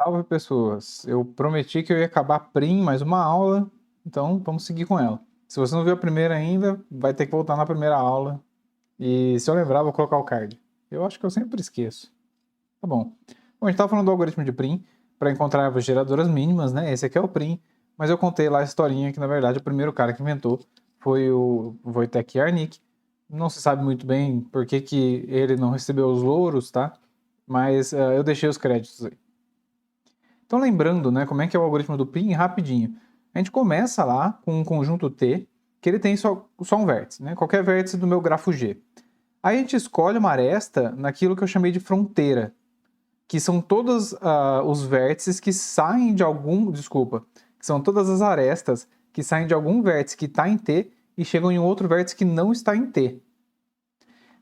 Salve, pessoas! Eu prometi que eu ia acabar Prim mais uma aula, então vamos seguir com ela. Se você não viu a primeira ainda, vai ter que voltar na primeira aula. E se eu lembrar, vou colocar o card. Eu acho que eu sempre esqueço. Tá bom. Bom, a gente estava falando do algoritmo de Prim para encontrar as geradoras mínimas, né? Esse aqui é o Prim, mas eu contei lá a historinha que, na verdade, o primeiro cara que inventou foi o Wojtek Jarnik. Não se sabe muito bem por que ele não recebeu os louros, tá? Mas eu deixei os créditos aí. Então, lembrando, né, como é que é o algoritmo do Prim, rapidinho. A gente começa lá com um conjunto T, que ele tem só um vértice, né? Qualquer vértice do meu grafo G. Aí a gente escolhe uma aresta naquilo que eu chamei de fronteira, que são todos os vértices que saem de algum... Desculpa. Que são todas as arestas que saem de algum vértice que está em T e chegam em outro vértice que não está em T.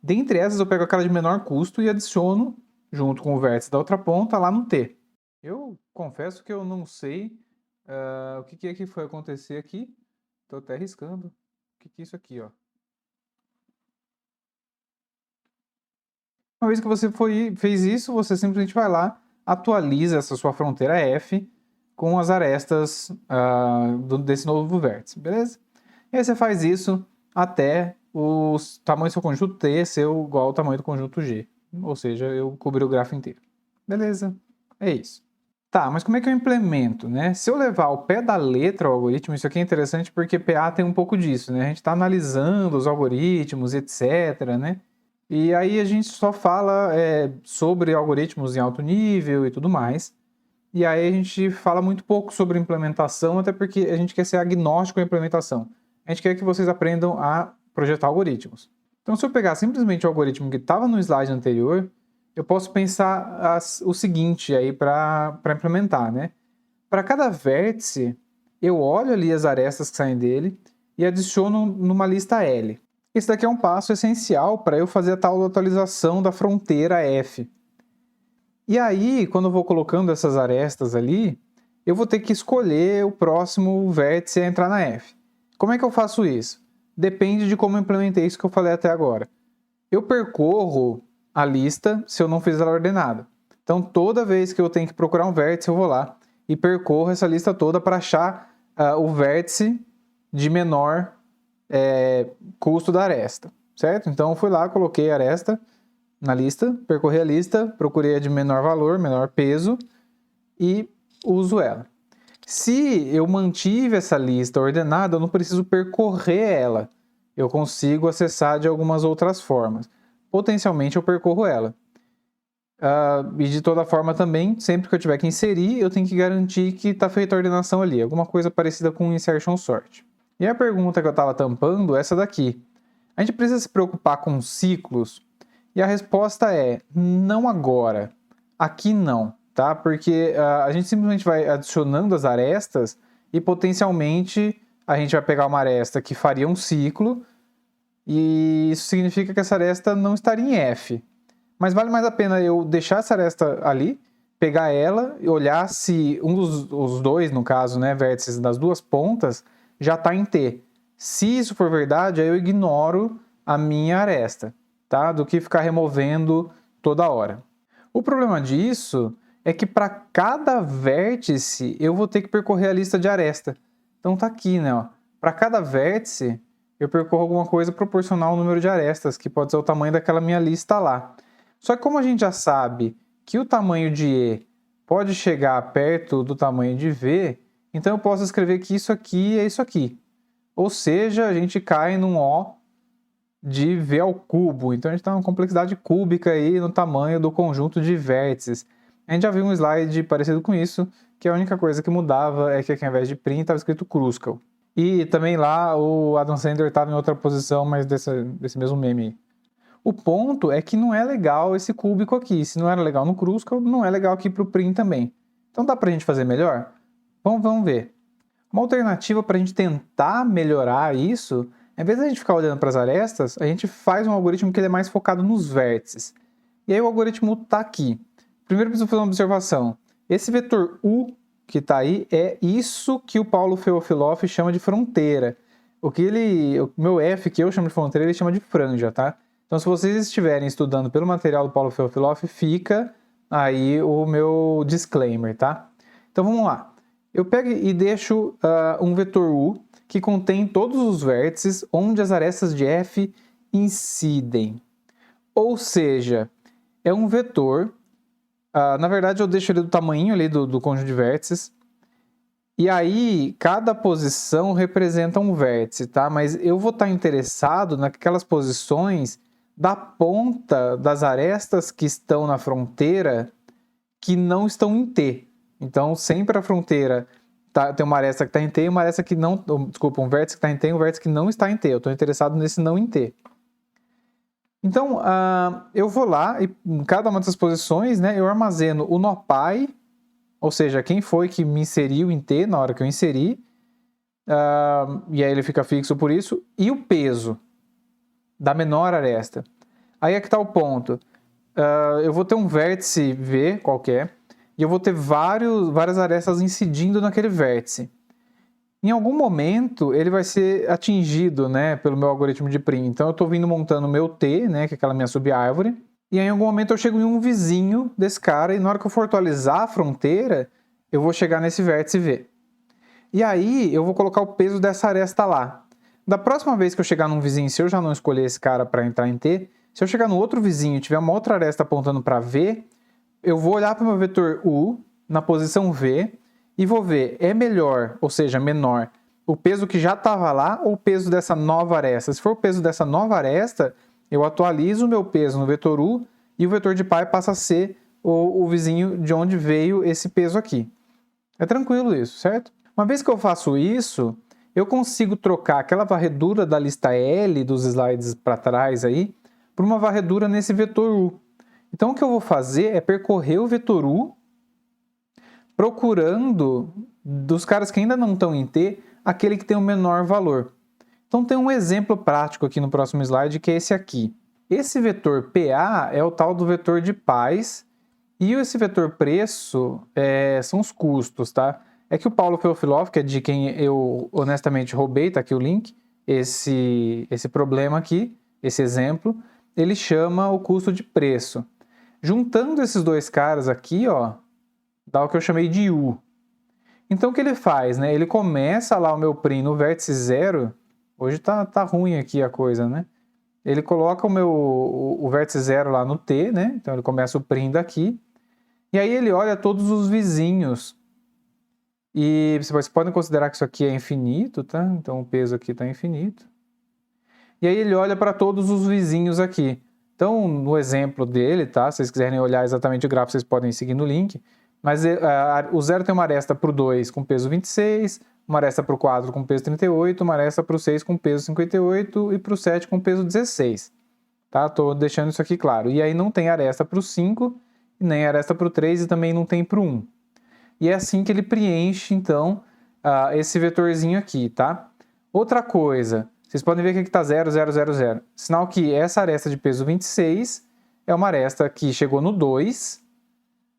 Dentre essas, eu pego aquela de menor custo e adiciono, junto com o vértice da outra ponta, lá no T. Eu confesso que eu não sei o que é que foi acontecer aqui. Estou até riscando. O que é isso aqui, ó? Uma vez que você fez isso, você simplesmente vai lá, atualiza essa sua fronteira F com as arestas desse novo vértice, beleza? E aí você faz isso até o tamanho do seu conjunto T ser igual ao tamanho do conjunto G. Ou seja, eu cobri o grafo inteiro. Beleza? É isso. Tá, mas como é que eu implemento, né? Se eu levar ao pé da letra o algoritmo, isso aqui é interessante porque PA tem um pouco disso, né? A gente está analisando os algoritmos, etc, né? E aí a gente só fala sobre algoritmos em alto nível e tudo mais. E aí a gente fala muito pouco sobre implementação, até porque a gente quer ser agnóstico à implementação. A gente quer que vocês aprendam a projetar algoritmos. Então, se eu pegar simplesmente o algoritmo que estava no slide anterior, eu posso pensar o seguinte aí para implementar, né? Para cada vértice, eu olho ali as arestas que saem dele e adiciono numa lista L. Esse daqui é um passo essencial para eu fazer a tal atualização da fronteira F. E aí, quando eu vou colocando essas arestas ali, eu vou ter que escolher o próximo vértice a entrar na F. Como é que eu faço isso? Depende de como eu implementei isso que eu falei até agora. Eu percorro a lista se eu não fiz ela ordenada. Então, toda vez que eu tenho que procurar um vértice, eu vou lá e percorro essa lista toda para achar o vértice de menor custo da aresta, certo? Então, eu fui lá, coloquei a aresta na lista, percorri a lista, procurei a de menor valor, menor peso e uso ela. Se eu mantive essa lista ordenada, eu não preciso percorrer ela. Eu consigo acessar de algumas outras formas. Potencialmente eu percorro ela. E de toda forma também, sempre que eu tiver que inserir, eu tenho que garantir que está feita a ordenação ali. Alguma coisa parecida com insertion sort. E a pergunta que eu estava tampando é essa daqui. A gente precisa se preocupar com ciclos? E a resposta é não agora. Aqui não, tá? Porque a gente simplesmente vai adicionando as arestas e potencialmente a gente vai pegar uma aresta que faria um ciclo e isso significa que essa aresta não estaria em F. Mas vale mais a pena eu deixar essa aresta ali, pegar ela e olhar se os dois, no caso, né, vértices das duas pontas, já está em T. Se isso for verdade, aí eu ignoro a minha aresta, tá? Do que ficar removendo toda hora. O problema disso é que para cada vértice eu vou ter que percorrer a lista de aresta. Então tá aqui, né? Para cada vértice eu percorro alguma coisa proporcional ao número de arestas, que pode ser o tamanho daquela minha lista lá. Só que como a gente já sabe que o tamanho de E pode chegar perto do tamanho de V, então eu posso escrever que isso aqui é isso aqui. Ou seja, a gente cai num O de V ao cubo. Então a gente está numa complexidade cúbica aí no tamanho do conjunto de vértices. A gente já viu um slide parecido com isso, que a única coisa que mudava é que aqui ao invés de Prim estava escrito Kruskal. E também lá o Adam Sandler estava em outra posição, mas desse mesmo meme aí. O ponto é que não é legal esse cúbico aqui. Se não era legal no Kruskal, não é legal aqui para o Prim também. Então dá para a gente fazer melhor? Vamos ver. Uma alternativa para a gente tentar melhorar isso, em vez de a gente ficar olhando para as arestas, a gente faz um algoritmo que ele é mais focado nos vértices. E aí o algoritmo está aqui. Primeiro preciso fazer uma observação. Esse vetor U que está aí é isso que o Paulo Feofiloff chama de fronteira. O meu F que eu chamo de fronteira, ele chama de franja, tá? Então, se vocês estiverem estudando pelo material do Paulo Feofiloff, fica aí o meu disclaimer, tá? Então vamos lá. Eu pego e deixo um vetor U que contém todos os vértices onde as arestas de F incidem. Ou seja, é um vetor, na verdade eu deixo ele do tamanho ali do conjunto de vértices, e aí cada posição representa um vértice, tá? Mas eu vou estar interessado naquelas posições da ponta das arestas que estão na fronteira que não estão em T. Então, sempre a fronteira tem uma aresta que está em T e uma aresta que não... Desculpa, um vértice que está em T e um vértice que não está em T. Eu estou interessado nesse não em T. Então, eu vou lá e em cada uma dessas posições, né, eu armazeno o nó pai, ou seja, quem foi que me inseriu em T na hora que eu inseri, e aí ele fica fixo por isso, e o peso da menor aresta. Aí é que está o ponto. Eu vou ter um vértice V qualquer, e eu vou ter várias arestas incidindo naquele vértice. Em algum momento, ele vai ser atingido, né, pelo meu algoritmo de prim. Então, eu estou vindo montando o meu T, né, que é aquela minha subárvore, e aí, em algum momento eu chego em um vizinho desse cara, e na hora que eu for atualizar a fronteira, eu vou chegar nesse vértice V. E aí, eu vou colocar o peso dessa aresta lá. Da próxima vez que eu chegar num vizinho, se eu já não escolher esse cara para entrar em T, se eu chegar no outro vizinho e tiver uma outra aresta apontando para V, eu vou olhar para o meu vetor U na posição V e vou ver, é melhor, ou seja, menor, o peso que já estava lá ou o peso dessa nova aresta? Se for o peso dessa nova aresta, eu atualizo o meu peso no vetor U e o vetor de pai passa a ser o vizinho de onde veio esse peso aqui. É tranquilo isso, certo? Uma vez que eu faço isso, eu consigo trocar aquela varredura da lista L dos slides para trás aí por uma varredura nesse vetor U. Então, o que eu vou fazer é percorrer o vetor U procurando dos caras que ainda não estão em T, aquele que tem o menor valor. Então, tem um exemplo prático aqui no próximo slide, que é esse aqui. Esse vetor PA é o tal do vetor de paz, e esse vetor preço são os custos, tá? É que o Paulo Feofiloff, que é de quem eu honestamente roubei, tá aqui o link, esse problema aqui, esse exemplo, ele chama o custo de preço. Juntando esses dois caras aqui, ó, dá o que eu chamei de U. Então, o que ele faz, né? Ele começa lá o meu prim no vértice 0. Hoje tá ruim aqui a coisa, né? Ele coloca o vértice 0 lá no T, né? Então, ele começa o prim daqui. E aí, ele olha todos os vizinhos. E vocês podem considerar que isso aqui é infinito, tá? Então, o peso aqui está infinito. E aí, ele olha para todos os vizinhos aqui. Então, no exemplo dele, tá? Se vocês quiserem olhar exatamente o gráfico, vocês podem seguir no link. Mas o 0 tem uma aresta para o 2 com peso 26, uma aresta para o 4 com peso 38, uma aresta para o 6 com peso 58 e para o 7 com peso 16. Tá? Estou deixando isso aqui claro. E aí não tem aresta para o 5, nem aresta para o 3 e também não tem para o 1. E é assim que ele preenche, então, esse vetorzinho aqui, tá? Outra coisa, vocês podem ver que aqui está 0, 0, 0, 0. Sinal que essa aresta de peso 26 é uma aresta que chegou no 2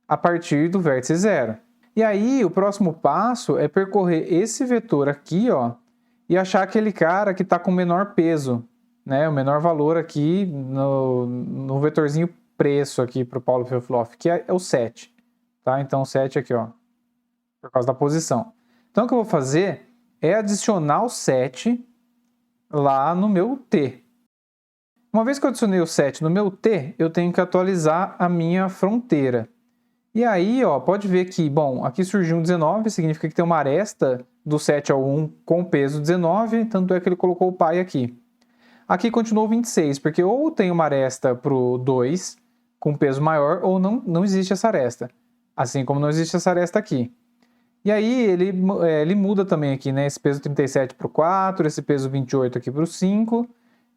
a partir do vértice 0. E aí, o próximo passo é percorrer esse vetor aqui, ó, e achar aquele cara que está com menor peso, né? O menor valor aqui no vetorzinho preço aqui para o Paulo Feofiloff, que é o 7. Tá? Então, o 7 aqui, ó, por causa da posição. Então, o que eu vou fazer é adicionar o 7 lá no meu T. Uma vez que eu adicionei o 7 no meu T, eu tenho que atualizar a minha fronteira. E aí, ó, pode ver que, bom, aqui surgiu um 19, significa que tem uma aresta do 7 ao 1 com peso 19, tanto é que ele colocou o pai aqui. Aqui continuou 26, porque ou tem uma aresta para o 2 com peso maior, ou não existe essa aresta. Assim como não existe essa aresta aqui. E aí, ele muda também aqui, né? Esse peso 37 para o 4, esse peso 28 aqui para o 5,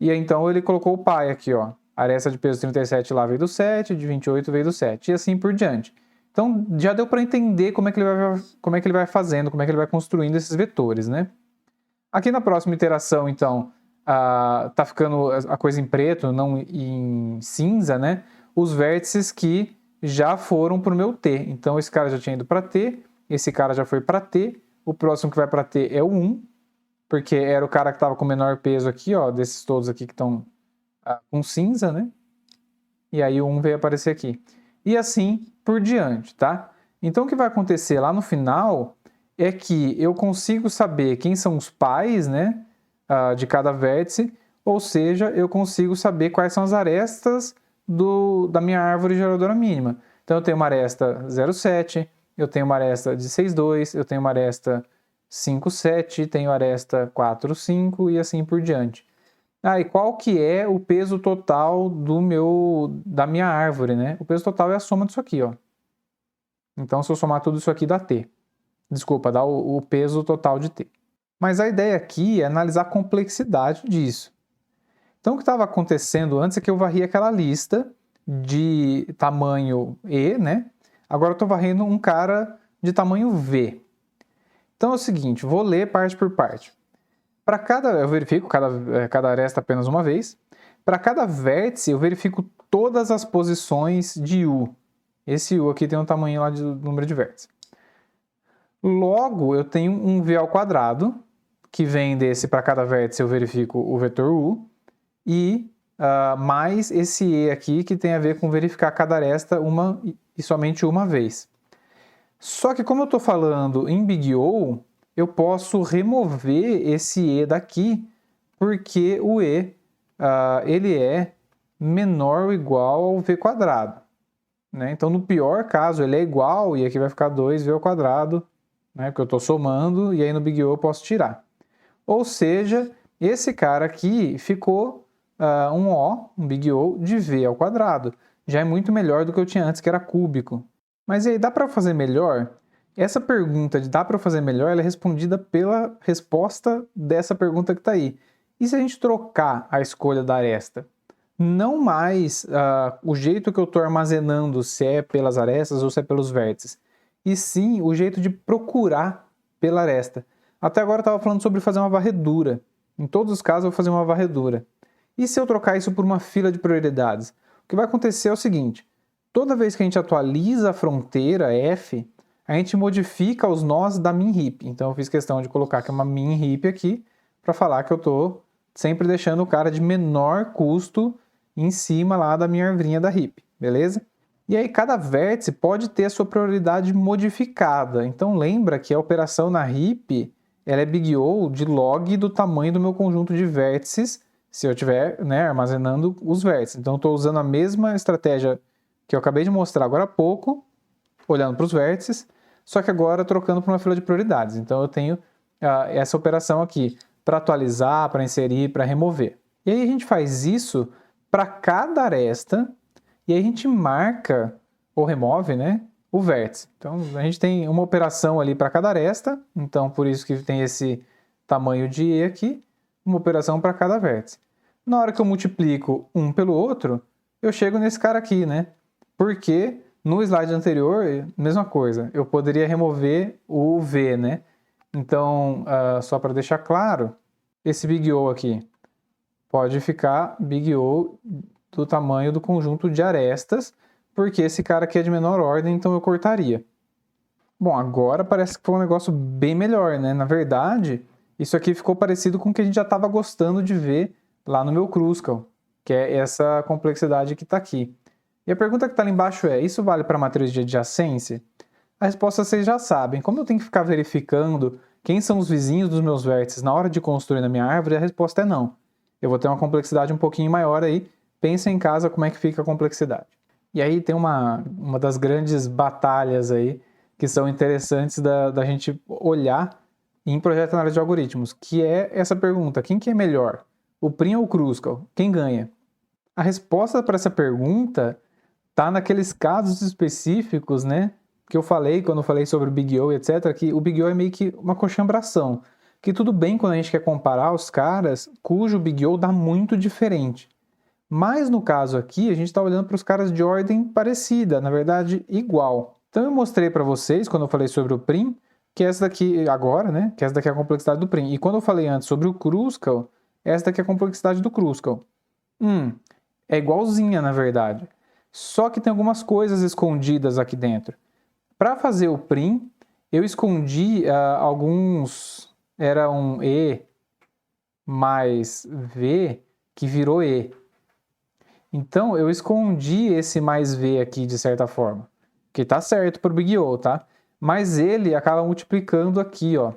e aí, então ele colocou o pai aqui, ó. A aresta de peso 37 lá veio do 7, de 28 veio do 7, e assim por diante. Então, já deu para entender como é que ele vai fazendo, como é que ele vai construindo esses vetores, né? Aqui na próxima iteração, então, tá ficando a coisa em preto, não em cinza, né? Os vértices que já foram para o meu T. Então, esse cara já tinha ido para T, esse cara já foi para T, o próximo que vai para T é o 1, porque era o cara que estava com menor peso aqui, ó, desses todos aqui que estão com cinza, né? E aí o 1 veio aparecer aqui. e assim por diante, tá? Então o que vai acontecer lá no final é que eu consigo saber quem são os pais, né, de cada vértice, ou seja, eu consigo saber quais são as arestas da minha árvore geradora mínima. Então eu tenho uma aresta 0,7, eu tenho uma aresta de 6,2, eu tenho uma aresta 5,7, tenho aresta 4,5 e assim por diante. E qual que é o peso total da minha árvore, né? O peso total é a soma disso aqui, ó. Então, se eu somar tudo isso aqui, dá T. Desculpa, dá o peso total de T. Mas a ideia aqui é analisar a complexidade disso. Então, o que estava acontecendo antes é que eu varri aquela lista de tamanho E, né? Agora eu estou varrendo um cara de tamanho V. Então é o seguinte, vou ler parte por parte. Para eu verifico cada aresta apenas uma vez. Para cada vértice, eu verifico todas as posições de U. Esse U aqui tem um tamanho lá de número de vértices. Logo, eu tenho um V ao quadrado, que vem desse para cada vértice eu verifico o vetor U, e mais esse E aqui, que tem a ver com verificar cada aresta uma e somente uma vez. Só que como eu estou falando em Big O, eu posso remover esse E daqui, porque o E ele é menor ou igual ao V quadrado. Né? Então, no pior caso, ele é igual, e aqui vai ficar 2V ao quadrado, né? Porque eu estou somando, e aí no Big O eu posso tirar. Ou seja, esse cara aqui ficou um Big O de V ao quadrado. Já é muito melhor do que eu tinha antes, que era cúbico. Mas e aí, dá para fazer melhor? Essa pergunta de dá para fazer melhor, ela é respondida pela resposta dessa pergunta que está aí. E se a gente trocar a escolha da aresta? Não mais o jeito que eu estou armazenando, se é pelas arestas ou se é pelos vértices, e sim o jeito de procurar pela aresta. Até agora eu estava falando sobre fazer uma varredura. Em todos os casos eu vou fazer uma varredura. E se eu trocar isso por uma fila de prioridades? O que vai acontecer é o seguinte, toda vez que a gente atualiza a fronteira F, a gente modifica os nós da min heap. Então eu fiz questão de colocar aqui uma min heap aqui, para falar que eu estou sempre deixando o cara de menor custo em cima lá da minha arvrinha da heap, beleza? E aí cada vértice pode ter a sua prioridade modificada. Então lembra que a operação na heap ela é Big O de log do tamanho do meu conjunto de vértices, se eu estiver armazenando os vértices. Então eu estou usando a mesma estratégia que eu acabei de mostrar agora há pouco, olhando para os vértices, só que agora trocando para uma fila de prioridades. Então eu tenho essa operação aqui para atualizar, para inserir, para remover. E aí a gente faz isso para cada aresta, e aí a gente marca ou remove, né, o vértice. Então a gente tem uma operação ali para cada aresta, então por isso que tem esse tamanho de E aqui, uma operação para cada vértice. Na hora que eu multiplico um pelo outro, eu chego nesse cara aqui, né? Porque no slide anterior, mesma coisa, eu poderia remover o V, né? Então, só para deixar claro, esse Big O aqui pode ficar Big O do tamanho do conjunto de arestas, porque esse cara aqui é de menor ordem, então eu cortaria. Bom, agora parece que foi um negócio bem melhor, né? Na verdade, isso aqui ficou parecido com o que a gente já estava gostando de ver lá no meu Kruskal, que é essa complexidade que está aqui. E a pergunta que está ali embaixo é, isso vale para a matriz de adjacência? A resposta vocês já sabem. Como eu tenho que ficar verificando quem são os vizinhos dos meus vértices na hora de construir na minha árvore, a resposta é não. Eu vou ter uma complexidade um pouquinho maior aí. Pensa em casa como é que fica a complexidade. E aí tem uma das grandes batalhas aí que são interessantes da gente olhar em projeto de análise de algoritmos, que é essa pergunta, quem que é melhor? O Prim ou o Kruskal? Quem ganha? A resposta para essa pergunta está naqueles casos específicos, né, que eu falei quando eu falei sobre o Big O, etc., que o Big O é meio que uma coxambração, que tudo bem quando a gente quer comparar os caras cujo Big O dá muito diferente. Mas no caso aqui, a gente está olhando para os caras de ordem parecida, na verdade igual. Então eu mostrei para vocês, quando eu falei sobre o Prim, que essa daqui, agora, né, que essa daqui é a complexidade do Prim. E quando eu falei antes sobre o Kruskal, essa daqui é a complexidade do Kruskal. É igualzinha, na verdade. Só que tem algumas coisas escondidas aqui dentro. Para fazer o Prim, eu escondi alguns... Era um E mais V que virou E. Então, eu escondi esse mais V aqui, de certa forma. Que tá certo para o Big O, tá? Mas ele acaba multiplicando aqui, ó.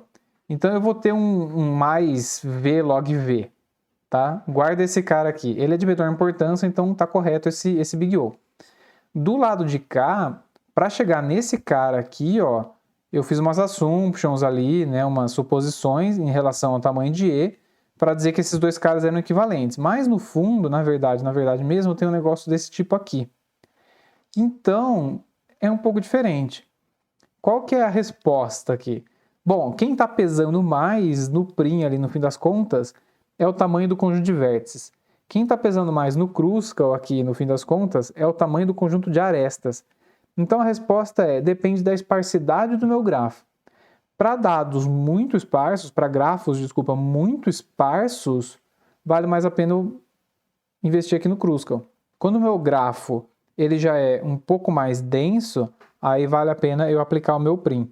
Então, eu vou ter um mais V log V, tá? Guarda esse cara aqui. Ele é de menor importância, então tá correto esse Big O. Do lado de cá, para chegar nesse cara aqui, ó, eu fiz umas assumptions ali, né, umas suposições em relação ao tamanho de E, para dizer que esses dois caras eram equivalentes. Mas no fundo, na verdade mesmo, tem um negócio desse tipo aqui. Então, é um pouco diferente. Qual que é a resposta aqui? Bom, quem está pesando mais no prim ali no fim das contas é o tamanho do conjunto de vértices. Quem está pesando mais no Kruskal aqui no fim das contas é o tamanho do conjunto de arestas. Então a resposta depende da esparsidade do meu grafo. Para dados muito esparsos, para grafos, desculpa, muito esparsos, vale mais a pena eu investir aqui no Kruskal. Quando o meu grafo ele já é um pouco mais denso, aí vale a pena eu aplicar o meu prim.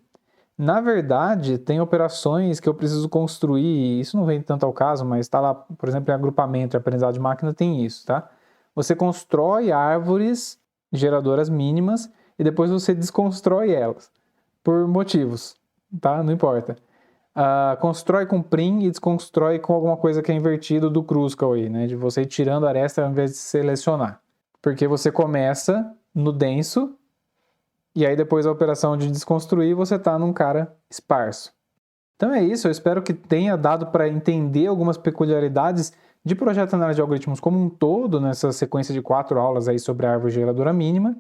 Na verdade, tem operações que eu preciso construir, isso não vem tanto ao caso, mas está lá, por exemplo, em agrupamento e aprendizado de máquina tem isso, tá? Você constrói árvores geradoras mínimas e depois você desconstrói elas, por motivos, tá? Não importa. Constrói com prim e desconstrói com alguma coisa que é invertido do Kruskal aí, né? De você ir tirando a aresta ao invés de selecionar. Porque você começa no denso e aí depois a operação de desconstruir você está num cara esparso. Então é isso, eu espero que tenha dado para entender algumas peculiaridades de projeto de análise de algoritmos como um todo, nessa sequência de 4 aulas aí sobre a árvore geradora mínima,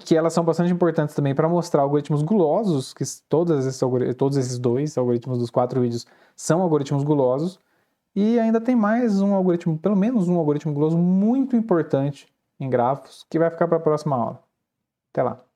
que elas são bastante importantes também para mostrar algoritmos gulosos, que todos esses dois algoritmos dos 4 vídeos são algoritmos gulosos, e ainda tem mais um algoritmo, pelo menos um algoritmo guloso muito importante em grafos, que vai ficar para a próxima aula. Até lá!